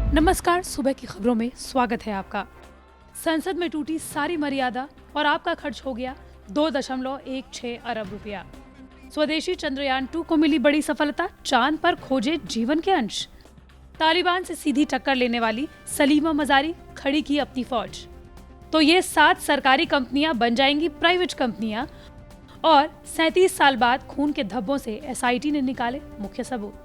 नमस्कार, सुबह की खबरों में स्वागत है आपका। संसद में टूटी सारी मर्यादा और आपका खर्च हो गया 2.16 अरब रुपया। स्वदेशी चंद्रयान 2 को मिली बड़ी सफलता, चांद पर खोजे जीवन के अंश। तालिबान से सीधी टक्कर लेने वाली सलीमा मजारी खड़ी की अपनी फौज। तो ये 7 सरकारी कंपनियां बन जाएंगी प्राइवेट कंपनियां और 37 साल बाद खून के धब्बों से एसआईटी ने निकाले मुख्य सबूत।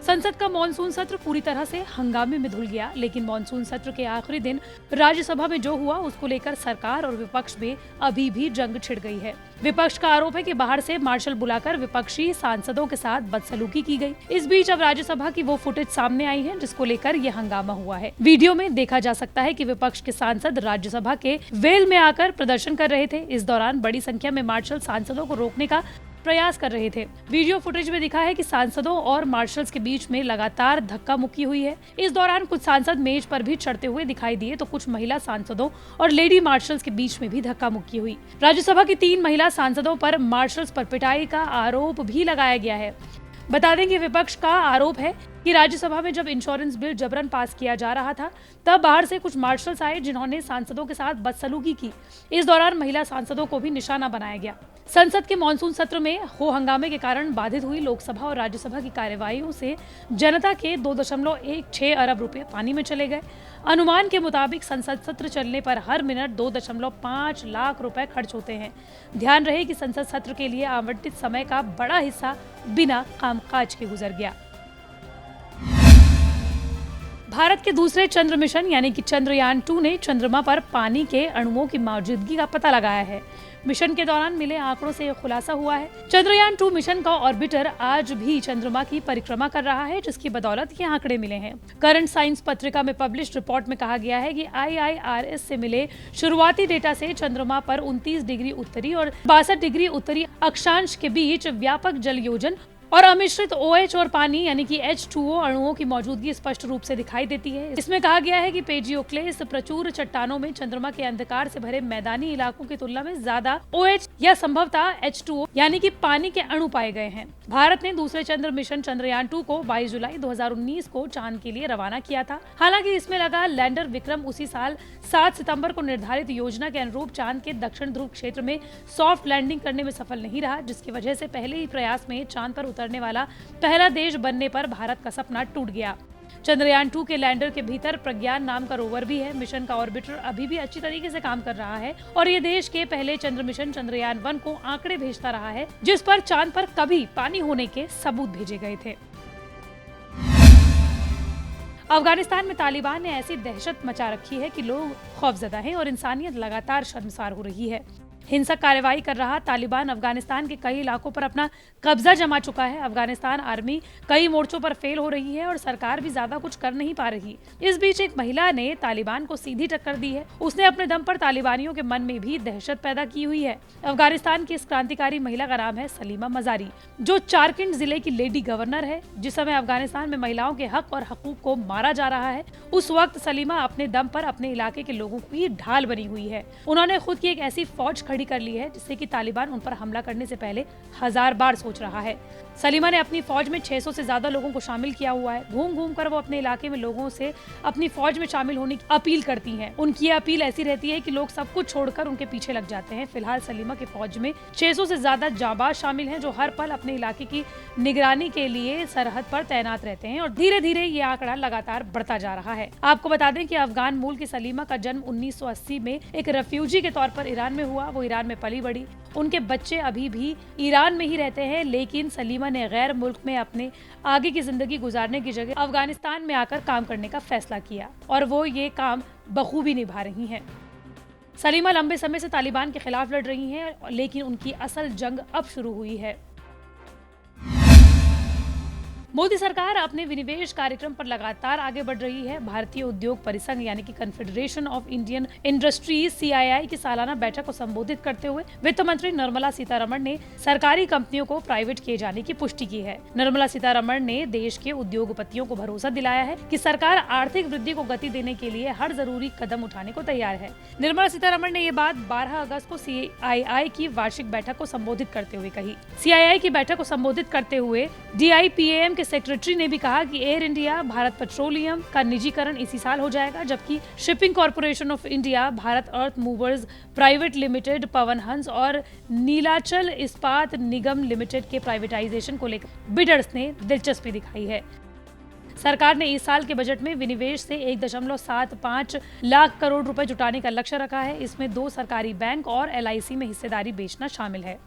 संसद का मॉनसून सत्र पूरी तरह से हंगामे में धुल गया, लेकिन मॉनसून सत्र के आखिरी दिन राज्यसभा में जो हुआ उसको लेकर सरकार और विपक्ष में अभी भी जंग छिड़ गई है। विपक्ष का आरोप है कि बाहर से मार्शल बुलाकर विपक्षी सांसदों के साथ बदसलूकी की गई। इस बीच अब राज्यसभा की वो फुटेज सामने आई है जिसको लेकर ये हंगामा हुआ है। वीडियो में देखा जा सकता है कि विपक्ष के सांसद राज्यसभा के वेल में आकर प्रदर्शन कर रहे थे। इस दौरान बड़ी संख्या में मार्शल सांसदों को रोकने का प्रयास कर रहे थे। वीडियो फुटेज में दिखा है कि सांसदों और मार्शल्स के बीच में लगातार धक्का मुक्की हुई है। इस दौरान कुछ सांसद मेज पर भी चढ़ते हुए दिखाई दिए तो कुछ महिला सांसदों और लेडी मार्शल्स के बीच में भी धक्का मुक्की हुई। राज्यसभा की 3 महिला सांसदों पर मार्शल्स पर पिटाई का आरोप भी लगाया गया है। बता दें कि विपक्ष का आरोप है कि राज्यसभा में जब इंश्योरेंस बिल जबरन पास किया जा रहा था तब बाहर से कुछ मार्शल्स आए जिन्होंने सांसदों के साथ बदसलूकी की। इस दौरान महिला सांसदों को भी निशाना बनाया गया। संसद के मॉनसून सत्र में हो हंगामे के कारण बाधित हुई लोकसभा और राज्यसभा की कार्यवाहियों से जनता के 2.16 अरब रुपए पानी में चले गए। अनुमान के मुताबिक संसद सत्र चलने पर हर मिनट 2.5 लाख रुपए खर्च होते हैं। ध्यान रहे कि संसद सत्र के लिए आवंटित समय का बड़ा हिस्सा बिना कामकाज के गुजर गया। भारत के दूसरे चंद्र मिशन यानी कि चंद्रयान 2 ने चंद्रमा पर पानी के अणुओं की मौजूदगी का पता लगाया है। मिशन के दौरान मिले आंकड़ों से यह खुलासा हुआ है। चंद्रयान 2 मिशन का ऑर्बिटर आज भी चंद्रमा की परिक्रमा कर रहा है, जिसकी बदौलत ये आंकड़े मिले हैं। करंट साइंस पत्रिका में पब्लिश रिपोर्ट में कहा गया है कि IIRS से मिले शुरुआती डेटा से चंद्रमा पर 29 डिग्री उत्तरी और 62 डिग्री उत्तरी अक्षांश के बीच व्यापक जलयोजन और अमिश्रित OH और पानी यानी कि H2O अणुओं की मौजूदगी स्पष्ट रूप से दिखाई देती है। इसमें कहा गया है कि पेजियोक्लेस प्रचुर चट्टानों में चंद्रमा के अंधकार से भरे मैदानी इलाकों की तुलना में ज्यादा OH या संभवतः H2O यानी कि पानी के अणु पाए गए हैं। भारत ने दूसरे चंद्र मिशन चंद्रयान 2 को 22 जुलाई 2019 को चांद के लिए रवाना किया था। हालांकि इसमें लगा लैंडर विक्रम उसी साल 7 सितंबर को निर्धारित योजना के अनुरूप चांद के दक्षिण ध्रुव क्षेत्र में सॉफ्ट लैंडिंग करने में सफल नहीं रहा, जिसकी वजह से पहले ही प्रयास में चांद पर उतरने वाला पहला देश बनने पर भारत का सपना टूट गया। चंद्रयान 2 के लैंडर के भीतर प्रज्ञान नाम का रोवर भी है। मिशन का ऑर्बिटर अभी भी अच्छी तरीके से काम कर रहा है और ये देश के पहले चंद्र मिशन चंद्रयान 1 को आंकड़े भेजता रहा है जिस पर चांद पर कभी पानी होने के सबूत भेजे गए थे। अफगानिस्तान में तालिबान ने ऐसी दहशत मचा रखी है कि लोग खौफजदा हैं और इंसानियत लगातार शर्मसार हो रही है। हिंसक कार्यवाही कर रहा तालिबान अफगानिस्तान के कई इलाकों पर अपना कब्जा जमा चुका है। अफगानिस्तान आर्मी कई मोर्चों पर फेल हो रही है और सरकार भी ज्यादा कुछ कर नहीं पा रही। इस बीच एक महिला ने तालिबान को सीधी टक्कर दी है। उसने अपने दम पर तालिबानियों के मन में भी दहशत पैदा की हुई है। अफगानिस्तान की इस क्रांतिकारी महिला का नाम है सलीमा मजारी, जो चारकिंड जिले की लेडी गवर्नर है। जिस समय अफगानिस्तान में महिलाओं के हक और हकूक को मारा जा रहा है उस वक्त सलीमा अपने दम पर अपने इलाके के लोगों की ढाल बनी हुई है। उन्होंने खुद की एक ऐसी फौज खड़ी कर ली है जिससे कि तालिबान उन पर हमला करने से पहले 1000 बार सोच रहा है। सलीमा ने अपनी फौज में 600 से ज्यादा लोगों को शामिल किया हुआ है। घूम घूम कर वो अपने इलाके में लोगों से अपनी फौज में शामिल होने की अपील करती हैं। उनकी अपील ऐसी रहती है कि लोग सब कुछ छोड़कर उनके पीछे लग जाते हैं। फिलहाल सलीमा की फौज में 600 से ज्यादा जाबाज शामिल हैं जो हर पल अपने इलाके की निगरानी के लिए सरहद पर तैनात रहते हैं और धीरे धीरे ये आंकड़ा लगातार बढ़ता जा रहा है। आपको बता दें कि अफगान मूल की सलीमा का जन्म 1980 में एक रेफ्यूजी के तौर पर ईरान में हुआ। वो ईरान में पली बढ़ी। उनके बच्चे अभी भी ईरान में ही रहते हैं, लेकिन सलीमा ने गैर मुल्क में अपने आगे की जिंदगी गुजारने की जगह अफगानिस्तान में आकर काम करने का फैसला किया और वो ये काम बखूबी निभा रही हैं। सलीमा लंबे समय से तालिबान के खिलाफ लड़ रही हैं, लेकिन उनकी असल जंग अब शुरू हुई है। मोदी सरकार अपने विनिवेश कार्यक्रम पर लगातार आगे बढ़ रही है। भारतीय उद्योग परिसंघ यानी कि confederation of Indian industries CII की सालाना बैठक को संबोधित करते हुए वित्त मंत्री निर्मला सीतारमण ने सरकारी कंपनियों को प्राइवेट किए जाने की पुष्टि की है। निर्मला सीतारमण ने देश के उद्योगपतियों को भरोसा दिलाया है कि सरकार आर्थिक वृद्धि को गति देने के लिए हर जरूरी कदम उठाने को तैयार है। निर्मला सीतारमण ने ये बात 12 अगस्त को CII की वार्षिक बैठक को संबोधित करते हुए कही। CII की बैठक को संबोधित करते हुए DIPAM के के सेक्रेटरी ने भी कहा कि एयर इंडिया, भारत पेट्रोलियम का निजीकरण इसी साल हो जाएगा, जबकि shipping corporation of India, Bharat earth movers private limited, Pawan Hans और नीलाचल इस्पात निगम लिमिटेड के प्राइवेटाइजेशन को लेकर बिडर्स ने दिलचस्पी दिखाई है। सरकार ने इस साल के बजट में विनिवेश से 1.75 लाख करोड़ रुपए जुटाने का लक्ष्य रखा है। इसमें 2 सरकारी बैंक और LIC में हिस्सेदारी बेचना शामिल है।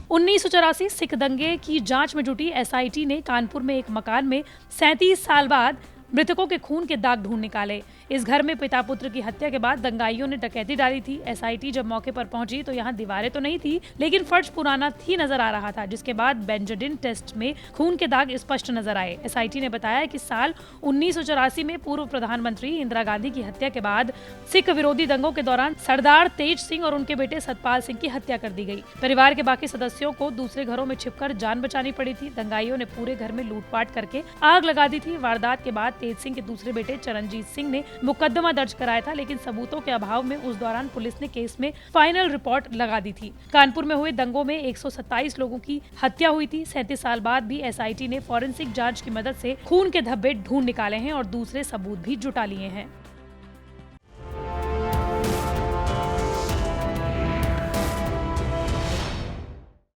1984 सिख दंगे की जांच में जुटी SIT ने कानपुर में एक मकान में 37 साल बाद मृतकों के खून के दाग ढूंढ निकाले। इस घर में पिता पुत्र की हत्या के बाद दंगाइयों ने डकैती डाली थी। SIT जब मौके पर पहुंची तो यहाँ दीवारें तो नहीं थी, लेकिन फर्श पुराना ही नजर आ रहा था, जिसके बाद बेंजाडिन टेस्ट में खून के दाग स्पष्ट नजर आए। SIT ने बताया कि साल 1984 में पूर्व प्रधानमंत्री इंदिरा गांधी की हत्या के बाद सिख विरोधी दंगों के दौरान सरदार तेज सिंह और उनके बेटे सतपाल सिंह की हत्या कर दी गई। परिवार के बाकी सदस्यों को दूसरे घरों में छिपकर जान बचानी पड़ी थी। दंगाइयों ने पूरे घर में लूटपाट करके आग लगा दी थी। वारदात के बाद तेज सिंह के दूसरे बेटे चरणजीत सिंह ने मुकदमा दर्ज कराया था, लेकिन सबूतों के अभाव में उस दौरान पुलिस ने केस में फाइनल रिपोर्ट लगा दी थी। कानपुर में हुए दंगों में 127 लोगों की हत्या हुई थी। 37 साल बाद भी SIT ने फॉरेंसिक जांच की मदद से खून के धब्बे ढूंढ निकाले हैं और दूसरे सबूत भी जुटा लिए हैं।